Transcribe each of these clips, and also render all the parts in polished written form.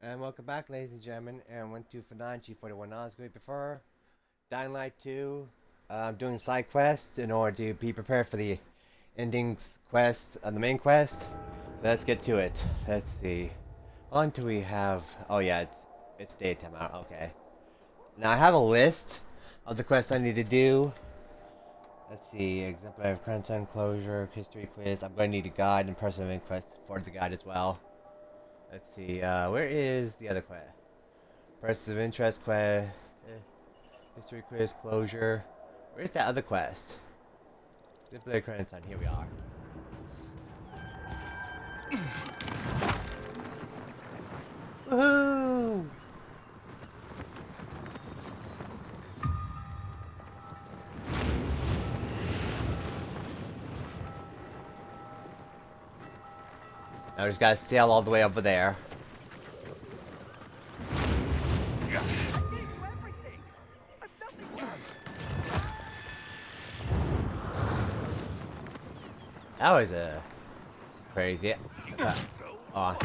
And welcome back, ladies and gentlemen, and 124 G41 Osgood. Before Dying Light 2, I'm doing side quests in order to be prepared for the ending quest, the main quest. So let's get to it. Let's see. On do we have? Oh yeah, it's daytime out. Okay. Now I have a list of the quests I need to do. Let's see. Exemplary of Crimson Closure, History Quiz. I'm going to need a guide and personal quest for the guide as well. Let's see. Where is the other quest? Persons of interest quest, history quiz, closure. Where's that other quest? Display credits on. Here we are. Woohoo! Now we just gotta sail all the way over there. That was a crazy. Oh.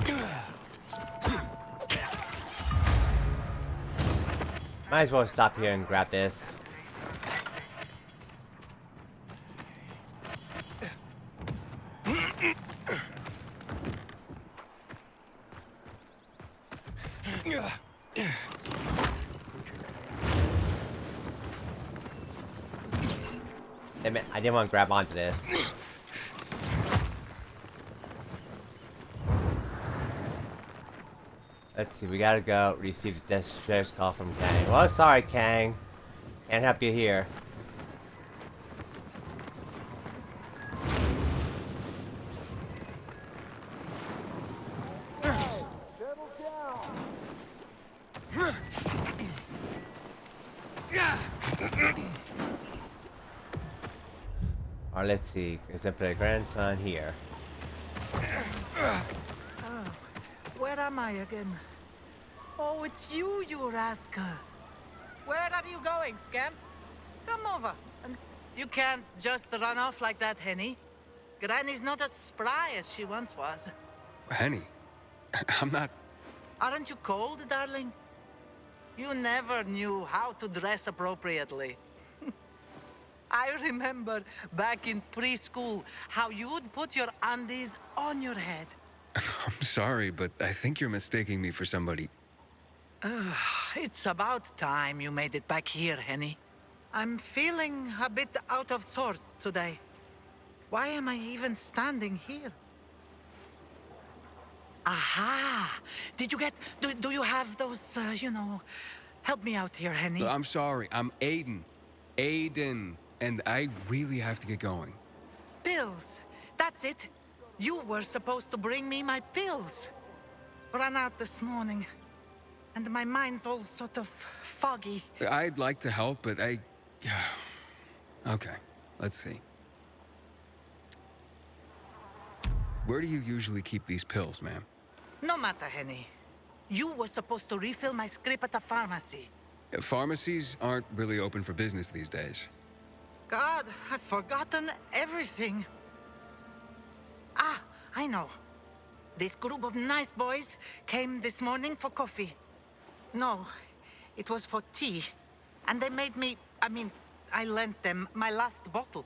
Might as well stop here and grab this. Damn it, I didn't want to grab onto this. Let's see, we gotta go receive the distress call from Kang. Well, sorry, Kang. Can't help you here. Or let's see, exemplary grandson here. Oh, where am I again? Oh, it's you, you rascal. Where are you going, scamp? Come over. And you can't just run off like that, Henny. Granny's not as spry as she once was. Henny, I'm not... Aren't you cold, darling? You never knew how to dress appropriately. I remember back in preschool how you would put your undies on your head. I'm sorry, but I think you're mistaking me for somebody. It's about time you made it back here, Henny. I'm feeling a bit out of sorts today. Why am I even standing here? Aha! Did you get... Do you have those, Help me out here, Henny. I'm sorry, I'm Aiden. Aiden. And I really have to get going. Pills. That's it. You were supposed to bring me my pills. Ran out this morning. And my mind's all sort of foggy. I'd like to help, but I... Okay, let's see. Where do you usually keep these pills, ma'am? No matter, Henny. You were supposed to refill my script at a pharmacy. Pharmacies aren't really open for business these days. God, I've forgotten everything. Ah, I know. This group of nice boys came this morning for coffee. No, it was for tea. And they made me... I lent them my last bottle.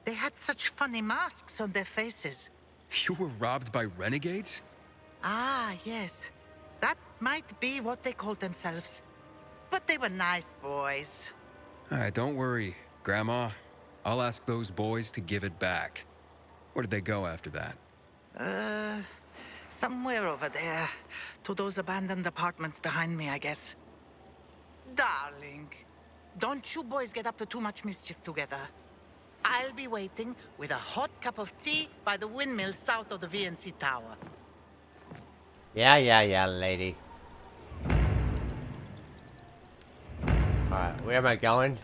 They had such funny masks on their faces. You were robbed by renegades? Ah, yes. That might be what they called themselves. But they were nice boys. All right, don't worry, Grandma. I'll ask those boys to give it back. Where did they go after that? Somewhere over there. To those abandoned apartments behind me, I guess. Darling, don't you boys get up to too much mischief together. I'll be waiting with a hot cup of tea by the windmill south of the VNC Tower. Yeah, lady. Alright, where am I going?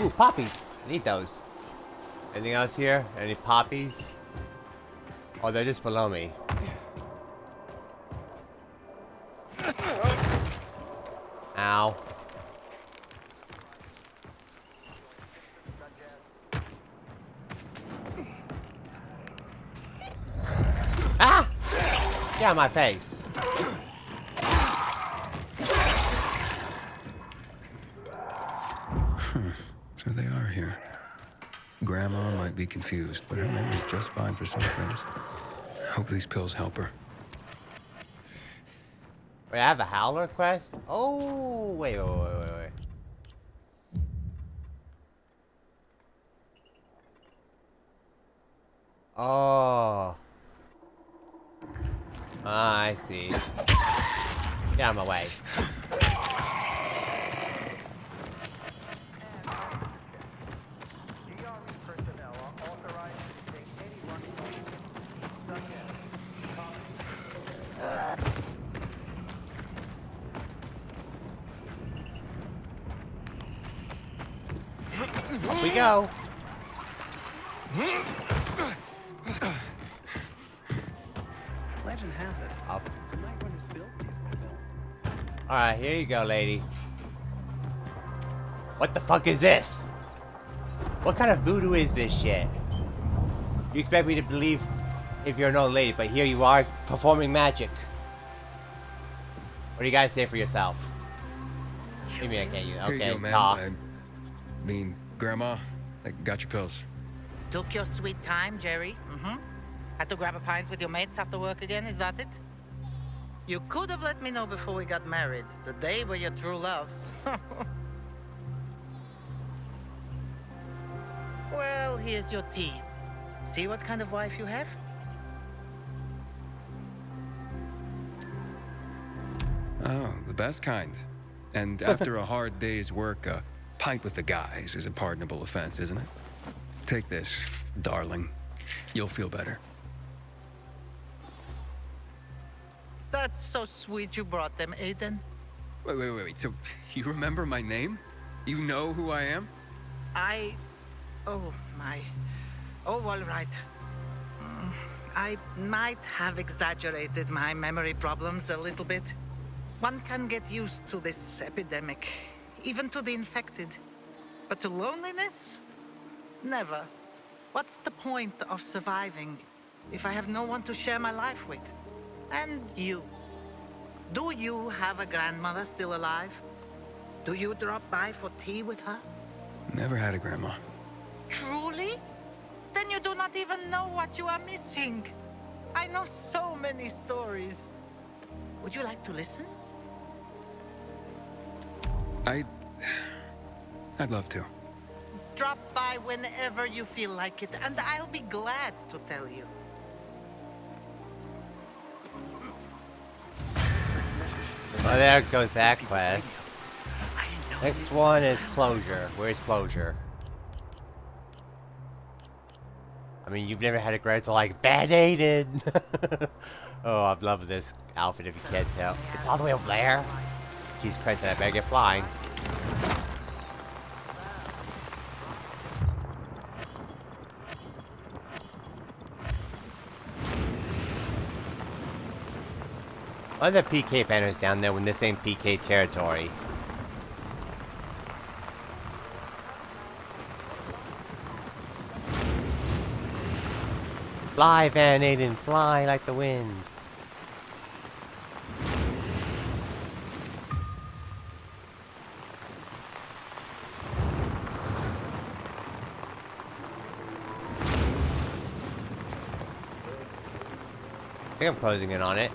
Ooh, poppies! I need those. Anything else here? Any poppies? Oh, they're just below me. Ow. Get out of my face. So they are here. Grandma might be confused, but her memory's just fine for some things. Hope these pills help her. Wait, I have a howler quest? Oh, wait. Oh. Ah, I see. Get out of my way. Up we go. Legend has it. Up. The night runners built these windmills. Alright, here you go, lady. What the fuck is this? What kind of voodoo is this shit? You expect me to believe if you're an old lady, but here you are performing magic. What do you guys say for yourself? Give me a can you. Here Okay, you go, ma'am. talk. I mean, Grandma, I got your pills. Took your sweet time, Jerry. Had to grab a pint with your mates after work again, is that it? You could have let me know before we got married. The day were your true loves. Well, here's your tea. See what kind of wife you have? Oh, the best kind. And after a hard day's work, a pint with the guys is a pardonable offense, isn't it? Take this, darling. You'll feel better. That's so sweet you brought them, Aiden. Wait. So, you remember my name? You know who I am? Oh, my. Oh, all right. I might have exaggerated my memory problems a little bit. One can get used to this epidemic, even to the infected. But to loneliness? Never. What's the point of surviving if I have no one to share my life with? And you. Do you have a grandmother still alive? Do you drop by for tea with her? Never had a grandma. Truly? Then you do not even know what you are missing. I know so many stories. Would you like to listen? I'd love to. Drop by whenever you feel like it, and I'll be glad to tell you. Well, there goes that quest. Next one is closure. Where's closure? I mean, you've never had a grandson like band-aided. Oh, I love this outfit if you can't tell. It's all the way over there. Jesus Christ, I better get flying. Why are the PK banners down there when this ain't PK territory? Fly, Van Aiden, fly like the wind. I think I'm closing in on it.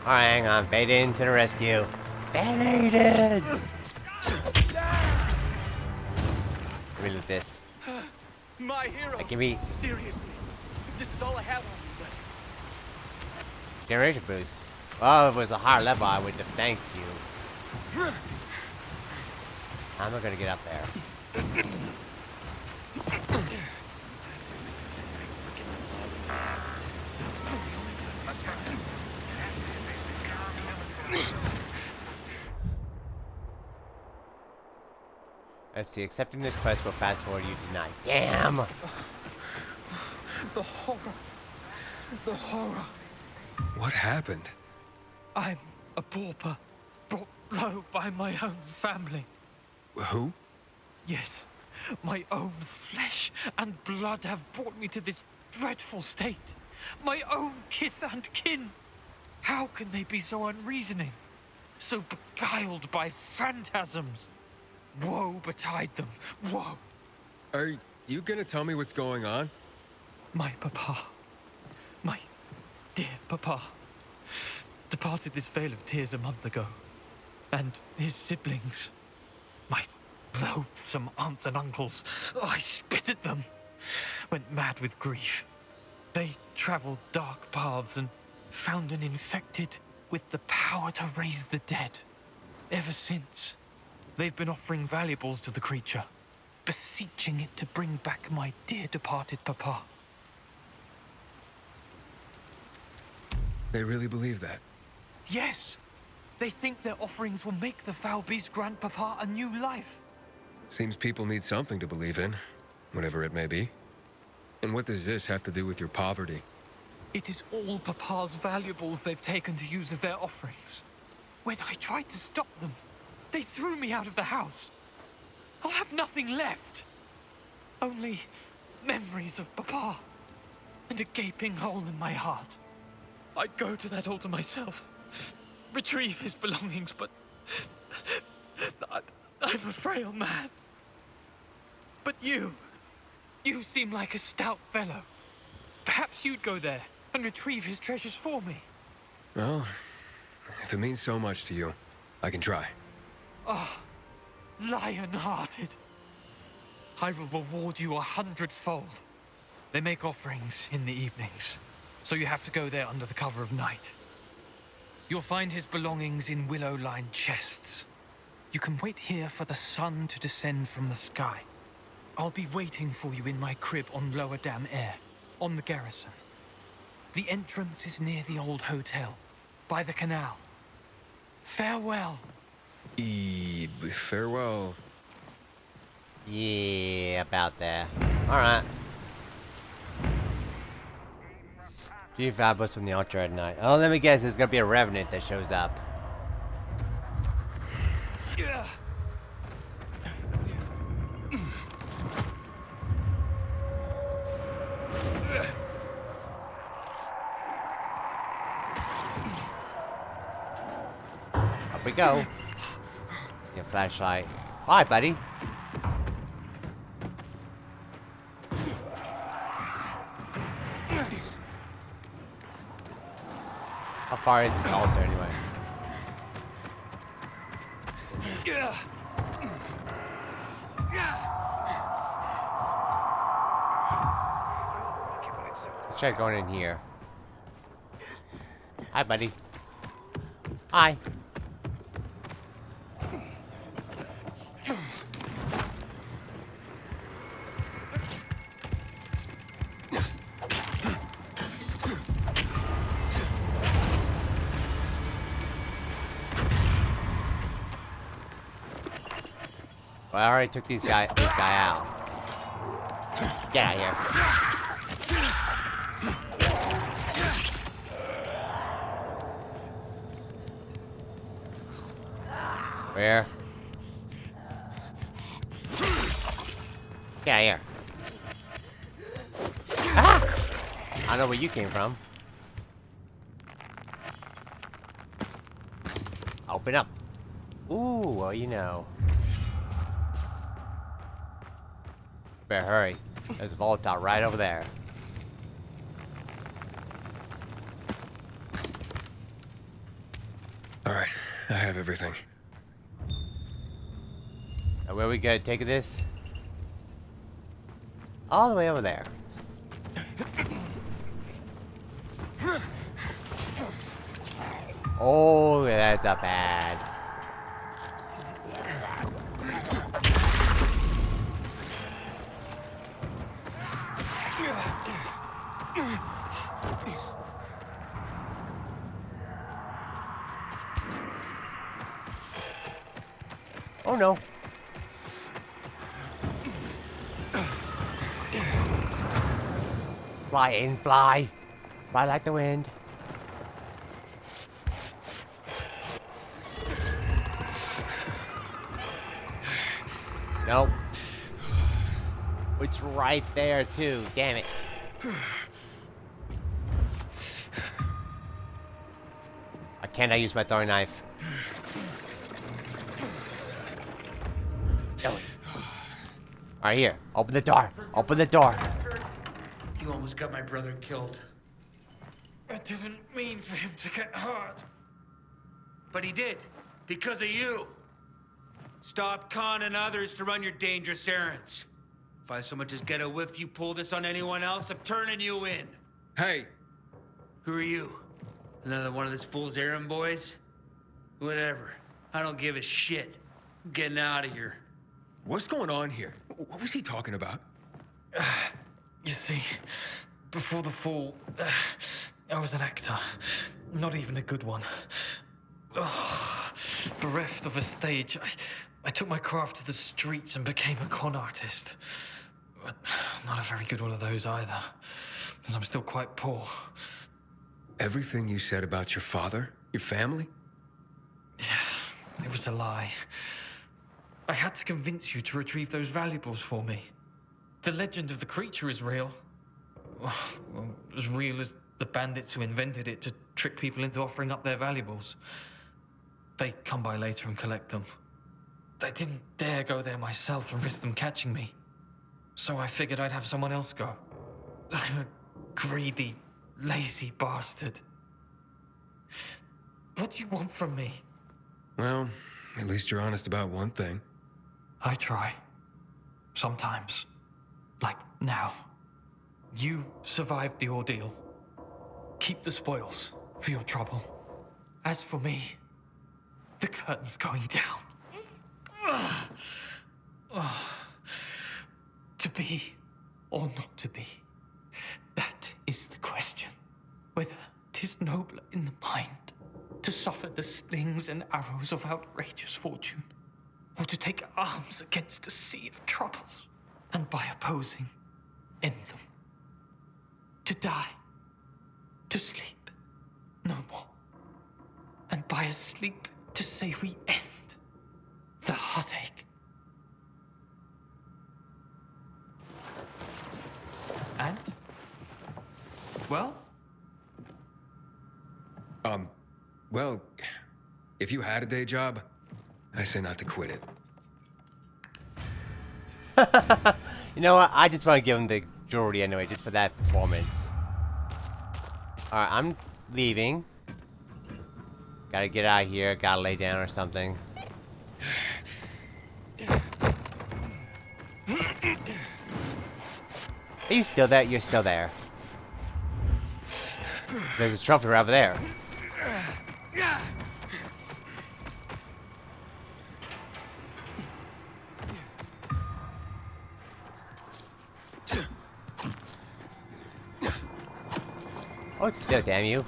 Alright, hang on. Fade in to the rescue. Van Aiden! Let me loot this. My hero. Give me Seriously, this is all I have on you, but generation boost. Well, if it was a higher level, I would have thanked you. How am I gonna get up there? Let's see, accepting this quest will fast forward you tonight. Damn! the horror. The horror. What happened? I'm A pauper, brought low by my own family. Who? Yes, my own flesh and blood have brought me to this dreadful state. My own kith and kin. How can they be so unreasoning? So beguiled by phantasms? Woe betide them, woe. Are you gonna tell me what's going on? My papa, my dear papa, departed this vale of tears a month ago. And his siblings, my loathsome aunts and uncles, I spit at them, went mad with grief. They traveled dark paths and found an infected with the power to raise the dead. Ever since, they've been offering valuables to the creature, beseeching it to bring back my dear departed papa. They really believe that? Yes, they think their offerings will make the foul beast grant papa a new life. Seems people need something to believe in, whatever it may be. And what does this have to do with your poverty? It is all papa's valuables they've taken to use as their offerings. When I tried to stop them, they threw me out of the house. I'll have nothing left. Only memories of papa and a gaping hole in my heart. I'd go to that altar myself, retrieve his belongings, but I'm a frail man. But you seem like a stout fellow. Perhaps you'd go there and retrieve his treasures for me. Well, if it means so much to you, I can try. Ah, lion-hearted. I will reward you 100-fold. They make offerings in the evenings, so you have to go there under the cover of night. You'll find his belongings in willow-lined chests. You can wait here for the sun to descend from the sky. I'll be waiting for you in my crib on Lower Dam Air, on the Garrison. The entrance is near the old hotel, by the canal. Farewell. Farewell. Yeah, about there. Alright. Few fabulous from the altar at night. Oh, let me guess, there's gonna be a revenant that shows up. Up we go. Your flashlight. Hi, buddy. How far is this altar anyway? Let's try going in here. Hi, buddy. Hi. Well, I already took this guy out. Get out of here. Where? Get out of here. Ah! I know where you came from. Open up. Ooh, well, you know. Better hurry. There's a volatile right over there. Alright, I have everything. Now, where we gonna take this? All the way over there. Oh, that's a bad. Oh no. Fly in, fly. Fly like the wind. Nope. It's right there too. Damn it. I cannot use my throwing knife. Alright, here. Open the door. Open the door. You almost got my brother killed. I didn't mean for him to get hurt. But he did. Because of you. Stop conning others to run your dangerous errands. If I so much as get a whiff you pull this on anyone else, I'm turning you in. Hey, Who are you? Another one of this fool's errand boys? Whatever. I don't give a shit. I'm getting out of here. what's going on here? What was he talking about? You see, before the fall, I was an actor. Not even a good one. Bereft of a stage, I took my craft to the streets and became a con artist. But not a very good one of those either, as I'm still quite poor. Everything you said about your father, your family? Yeah, it was a lie. I had to convince you to retrieve those valuables for me. The legend of the creature is real. Well, as real as the bandits who invented it to trick people into offering up their valuables. They come by later and collect them. I didn't dare go there myself and risk them catching me. So I figured I'd have someone else go. I'm a greedy, lazy bastard. What do you want from me? Well, at least you're honest about one thing. I try. Sometimes. Like now. You survived the ordeal. Keep the spoils for your trouble. As for me, the curtain's going down. To be or not to be, that is the question. Whether 'tis nobler in the mind to suffer the slings and arrows of outrageous fortune, or to take arms against a sea of troubles, and by opposing, end them. To die, to sleep, no more. And by a sleep, to say we end the heartache. And? Well? Well, if you had a day job, I say not to quit it. You know what? I just want to give him the jewelry anyway, just for that performance. Alright, I'm leaving. Gotta get out of here. Gotta lay down or something. Are you still there? You're still there. There's a trophy right over there. Oh, it's still, damn you.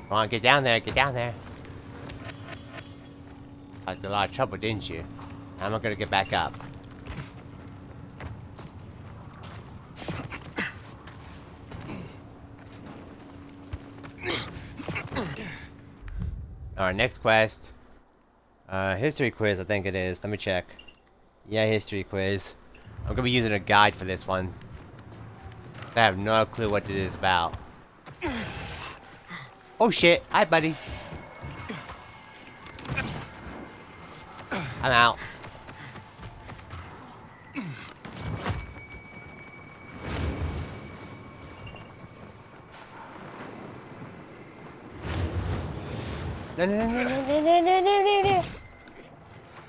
Come on, get down there, get down there. Caused a lot of trouble, didn't you? How am I gonna get back up? Alright, next quest. History quiz, I think it is. Let me check. Yeah, history quiz. I'm gonna be using a guide for this one. I have no clue what it is about. Oh shit! Hi, buddy. I'm out. No, no, no, no, no, no, no, no, no.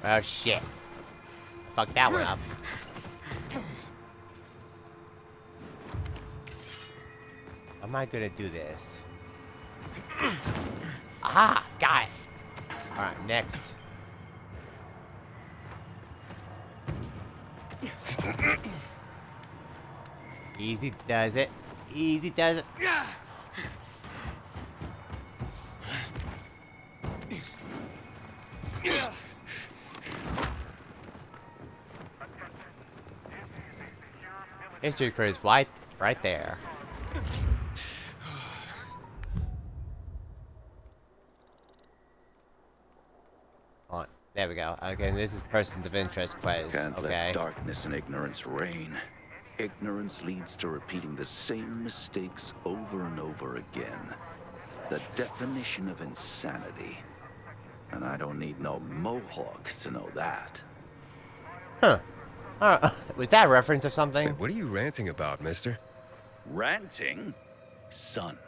Oh shit. Fuck that one up. How am I gonna do this? Aha! Got it! Alright, next. Easy does it. Easy does it. History cruise right there. On. There we go. Okay, this is persons of interest quiz. Can't Okay. let darkness and ignorance reign. Ignorance leads to repeating the same mistakes over and over again. The definition of insanity. And I don't need no mohawk to know that. Huh. Was that a reference or something? Hey, what are you ranting about, mister? Ranting? Son,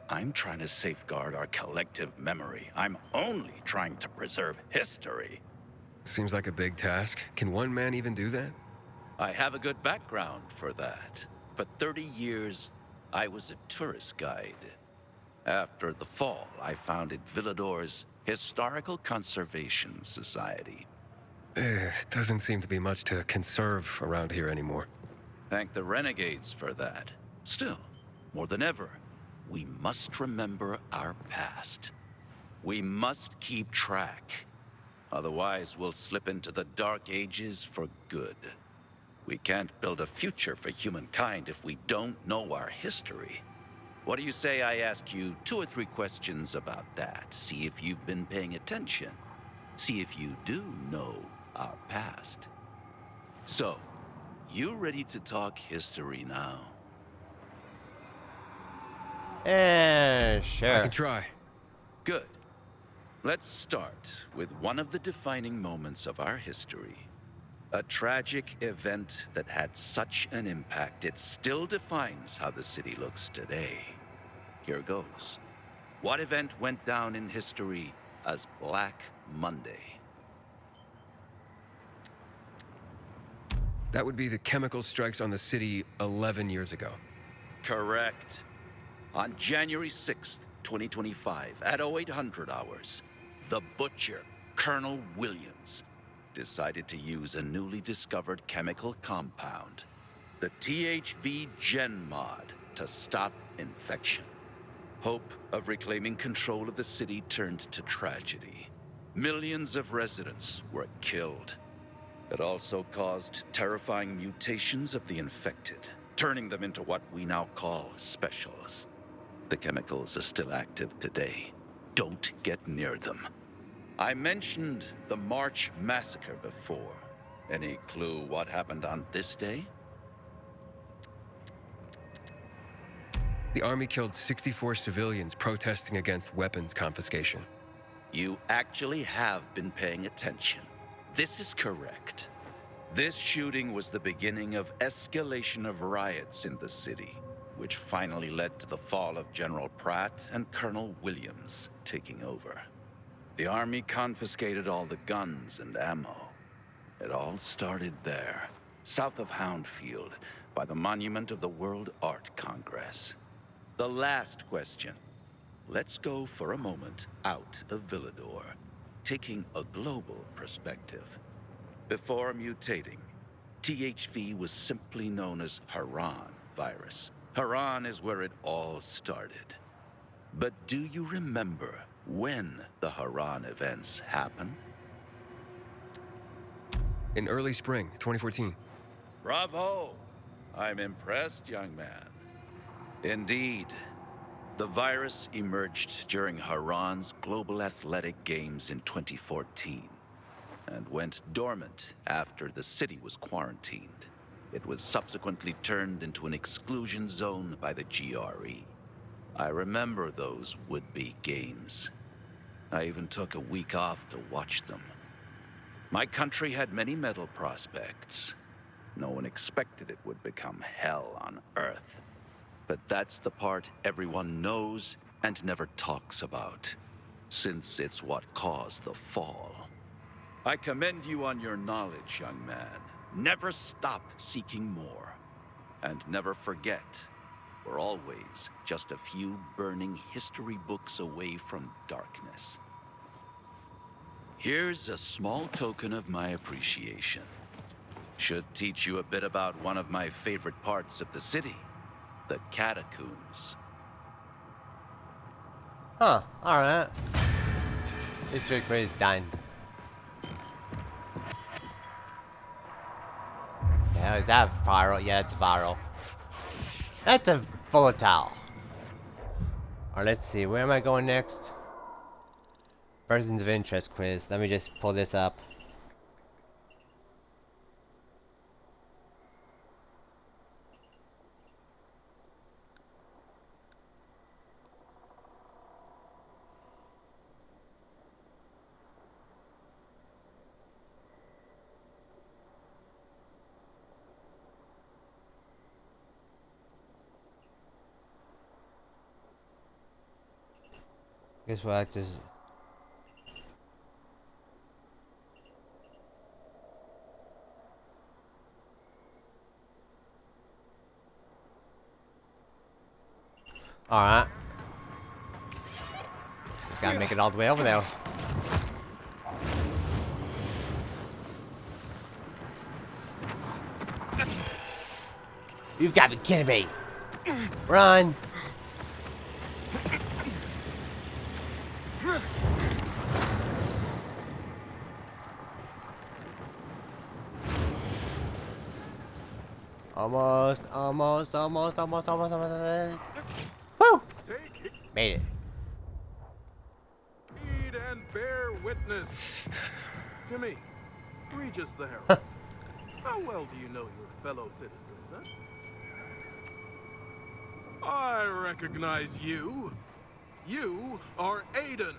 I'm trying to safeguard our collective memory. I'm only trying to preserve history. Seems like a big task. Can one man even do that? I have a good background for that. For 30 years, I was a tourist guide. After the fall, I founded Villador's Historical Conservation Society. Doesn't seem to be much to conserve around here anymore. Thank the renegades for that. Still, more than ever, we must remember our past. We must keep track. Otherwise, we'll slip into the Dark Ages for good. We can't build a future for humankind if we don't know our history. What do you say I ask you 2 or 3 questions about that? See if you've been paying attention. See if you do know our past. So, you ready to talk history now? Sure. I can try. Good. Let's start with one of the defining moments of our history. A tragic event that had such an impact, it still defines how the city looks today. Here goes. What event went down in history as Black Monday? That would be the chemical strikes on the city 11 years ago. Correct. On January 6th, 2025, at 0800 hours, the butcher, Colonel Williams, decided to use a newly discovered chemical compound, the THV Gen Mod, to stop infection. Hope of reclaiming control of the city turned to tragedy. Millions of residents were killed. It also caused terrifying mutations of the infected, turning them into what we now call specials. The chemicals are still active today. Don't get near them. I mentioned the March Massacre before. Any clue what happened on this day? The army killed 64 civilians protesting against weapons confiscation. You actually have been paying attention. This is correct. This shooting was the beginning of escalation of riots in the city, which finally led to the fall of General Pratt and Colonel Williams taking over. The army confiscated all the guns and ammo. It all started there, south of Houndfield, by the monument of the World Art Congress. The last question. Let's go for a moment out of Villador, taking a global perspective. Before mutating, THV was simply known as Haran virus. Haran is where it all started. But do you remember when the Haran events happened? In early spring 2014. Bravo! I'm impressed, young man. Indeed. The virus emerged during Haran's Global Athletic Games in 2014 and went dormant after the city was quarantined. It was subsequently turned into an exclusion zone by the GRE. I remember those would-be games. I even took a week off to watch them. My country had many medal prospects. No one expected it would become hell on Earth. But that's the part everyone knows and never talks about, since it's what caused the fall. I commend you on your knowledge, young man. Never stop seeking more. And never forget, we're always just a few burning history books away from darkness. Here's a small token of my appreciation. Should teach you a bit about one of my favorite parts of the city. The catacombs. Huh, alright. History quiz done. Hell Is that viral? Yeah, it's viral. That's a volatile. Alright, let's see. Where am I going next? Persons of interest quiz. Let me just pull this up. Guess what? I just. Alright. Gotta make it all the way over there. You've got to be kidding me! Run! Almost. Woo! Made it. Read and bear witness. Timmy, Regis the Herald. How well do you know your fellow citizens, huh? I recognize you. You are Aiden.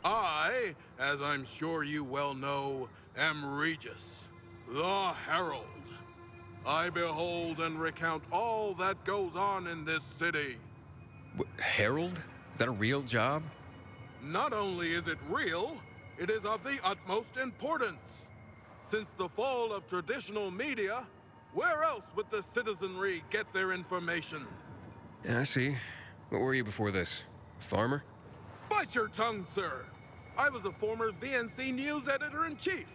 I, as I'm sure you well know, am Regis, the Herald. I behold and recount all that goes on in this city. Herald? Is that a real job? Not only is it real, it is of the utmost importance. Since the fall of traditional media, where else would the citizenry get their information? Yeah, I see. What were you before this? Farmer? Bite your tongue, sir. I was a former VNC News editor-in-chief,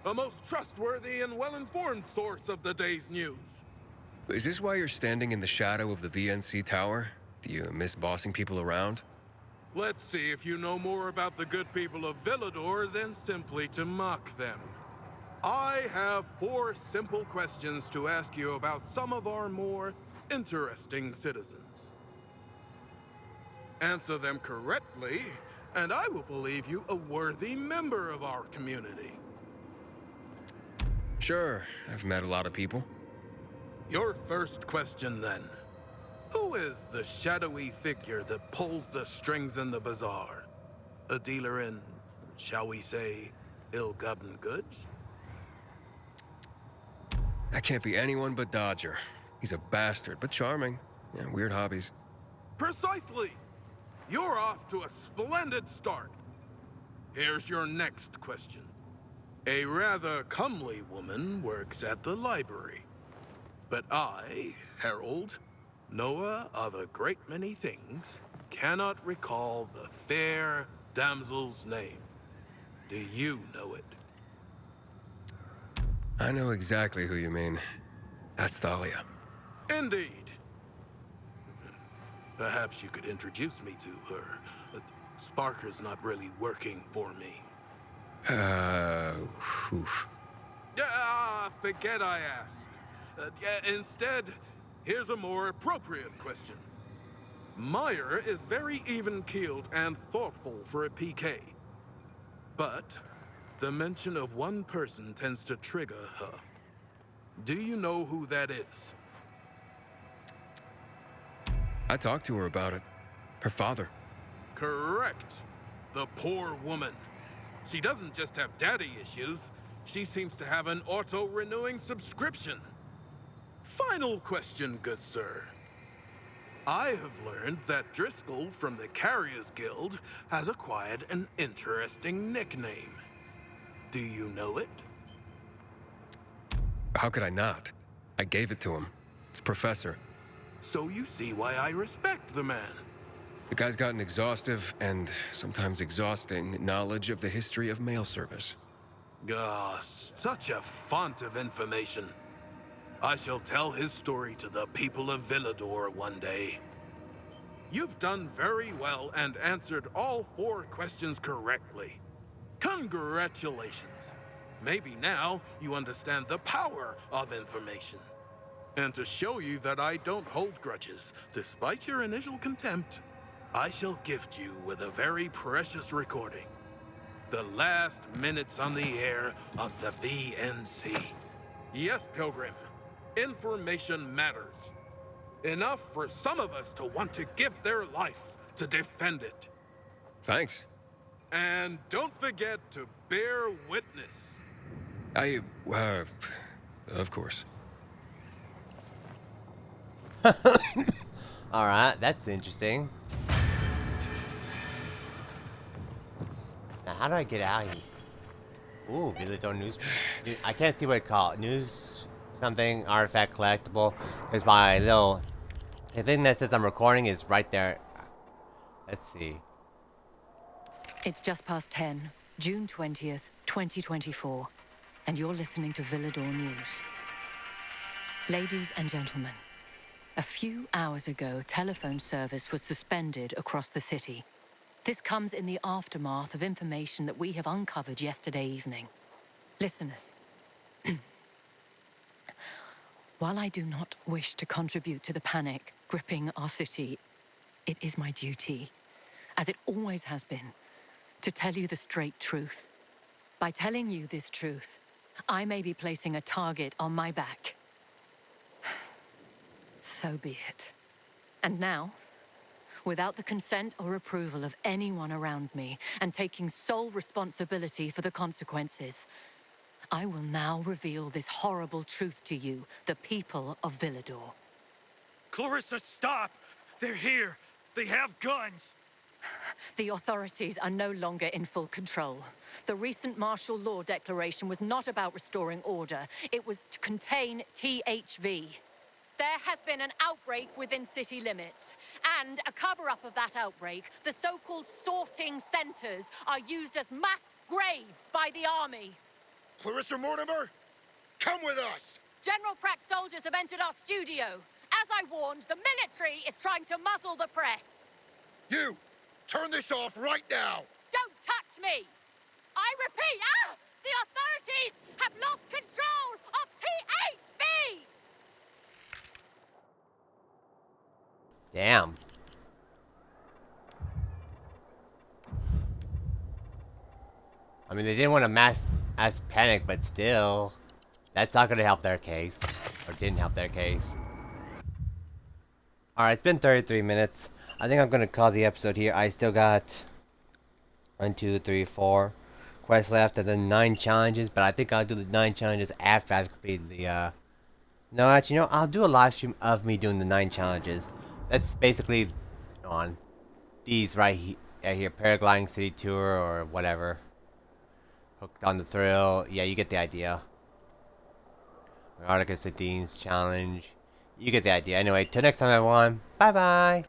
a most trustworthy and well-informed source of the day's news. Is this why you're standing in the shadow of the VNC tower? Do you miss bossing people around? Let's see if you know more about the good people of Villador than simply to mock them. I have 4 simple questions to ask you about some of our more interesting citizens. Answer them correctly, and I will believe you a worthy member of our community. Sure, I've met a lot of people. Your first question, then. Who is the shadowy figure that pulls the strings in the bazaar? A dealer in, shall we say, ill-gotten goods? That can't be anyone but Dodger. He's a bastard, but charming. Yeah, weird hobbies. Precisely! You're off to a splendid start. Here's your next question. A rather comely woman works at the library. But I, Harold, knower of a great many things, cannot recall the fair damsel's name. Do you know it? I know exactly who you mean. That's Thalia. Indeed. Perhaps you could introduce me to her. Sparker's not really working for me. Oof. Forget I asked. Instead, here's a more appropriate question. Meyer is very even-keeled and thoughtful for a PK. But the mention of one person tends to trigger her. Do you know who that is? I talked to her about it. Her father. Correct. The poor woman. She doesn't just have daddy issues. She seems to have an auto-renewing subscription. Final question, good sir. I have learned that Driscoll from the Carriers Guild has acquired an interesting nickname. Do you know it? How could I not? I gave it to him. It's Professor. So you see why I respect the man. The guy's got an exhaustive and sometimes exhausting knowledge of the history of mail service. Such a font of information. I shall tell his story to the people of Villador one day. You've done very well and answered all 4 questions correctly. Congratulations. Maybe now you understand the power of information. And to show you that I don't hold grudges, despite your initial contempt, I shall gift you with a very precious recording. The last minutes on the air of the VNC. Yes, Pilgrim, information matters. Enough for some of us to want to give their life to defend it. Thanks. And don't forget to bear witness. Of course. Alright, that's interesting. Now, how do I get out here? Ooh, Villador news. I can't see what it's called. News something, artifact collectible. Is my little. The thing that says I'm recording is right there. Let's see. It's just past 10, June 20th, 2024, and you're listening to Villador News. Ladies and gentlemen, a few hours ago, telephone service was suspended across the city. This comes in the aftermath of information that we have uncovered yesterday evening. Listeners, while I do not wish to contribute to the panic gripping our city, it is my duty, as it always has been, to tell you the straight truth. By telling you this truth, I may be placing a target on my back. So be it. And now, without the consent or approval of anyone around me, and taking sole responsibility for the consequences, I will now reveal this horrible truth to you, the people of Villador. Clarissa, stop! They're here! They have guns! The authorities are no longer in full control. The recent martial law declaration was not about restoring order. It was to contain THV. There has been an outbreak within city limits, and a cover-up of that outbreak, the so-called sorting centers, are used as mass graves by the army. Clarissa Mortimer, come with us! General Pratt's soldiers have entered our studio. As I warned, the military is trying to muzzle the press. You, turn this off right now! Don't touch me! I repeat, the authorities have lost control of THV! Damn. I mean, they didn't want to mass panic, but still, that's not gonna help their case, or didn't help their case. Alright, it's been 33 minutes. I think I'm gonna call the episode here. I still got 1, 2, 3, 4 quests left, and then 9 challenges, but I think I'll do the 9 challenges after I've completed the, No, actually, you know, I'll do a live stream of me doing the 9 challenges. That's basically on these right here, paragliding city tour or whatever. Hooked on the thrill. Yeah, you get the idea. Arctic Sardines challenge. You get the idea. Anyway, till next time, everyone. Bye bye.